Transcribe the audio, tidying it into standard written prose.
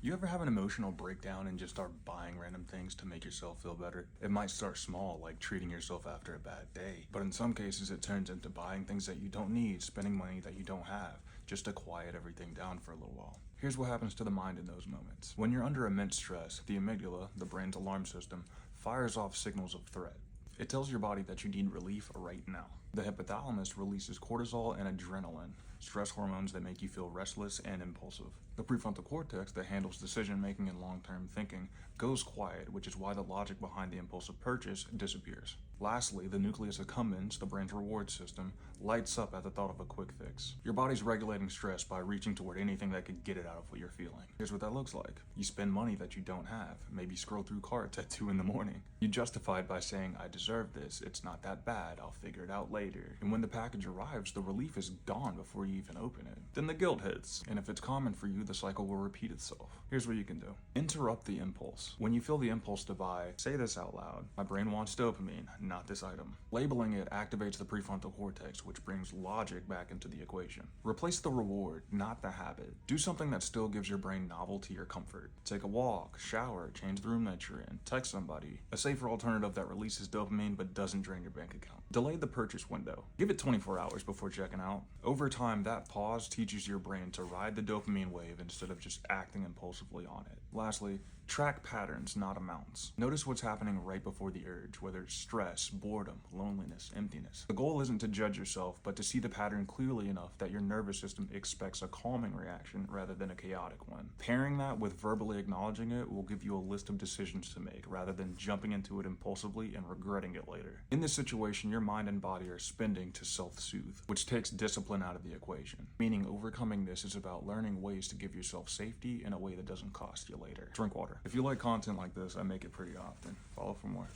You ever have an emotional breakdown and just start buying random things to make yourself feel better? It might start small, like treating yourself after a bad day, but in some cases it turns into buying things that you don't need, spending money that you don't have, just to quiet everything down for a little while. Here's what happens to the mind in those moments. When you're under immense stress, the amygdala, the brain's alarm system, fires off signals of threat. It tells your body that you need relief right now. The hypothalamus releases cortisol and adrenaline, stress hormones that make you feel restless and impulsive. The prefrontal cortex that handles decision making and long-term thinking goes quiet, which is why the logic behind the impulsive purchase disappears. Lastly, the nucleus accumbens, the brain's reward system, lights up at the thought of a quick fix. Your body's regulating stress by reaching toward anything that could get it out of what you're feeling. Here's what that looks like. You spend money that you don't have, maybe scroll through carts at 2 in the morning. You justify it by saying, I deserve this, it's not that bad, I'll figure it out later. And when the package arrives, the relief is gone before you even open it. Then the guilt hits, and if it's common for you, the cycle will repeat itself. Here's what you can do. Interrupt the impulse. When you feel the impulse to buy, say this out loud. My brain wants dopamine, not this item. Labeling it activates the prefrontal cortex, which brings logic back into the equation. Replace the reward, not the habit. Do something that still gives your brain novelty or comfort. Take a walk, shower, change the room that you're in, text somebody. A safer alternative that releases dopamine but doesn't drain your bank account. Delay the purchase window. Give it 24 hours before checking out. Over time, that pause teaches your brain to ride the dopamine wave instead of just acting impulsively on it. Lastly, track patterns, not amounts. Notice what's happening right before the urge, whether it's stress, boredom, loneliness, emptiness. The goal isn't to judge yourself, but to see the pattern clearly enough that your nervous system expects a calming reaction rather than a chaotic one. Pairing that with verbally acknowledging it will give you a list of decisions to make rather than jumping into it impulsively and regretting it later. In this situation, your mind and body are spending to self-soothe, which takes discipline out of the equation. Meaning overcoming this is about learning ways to give yourself safety in a way that doesn't cost you later. Drink water. If you like content like this, I make it pretty often. Follow for more.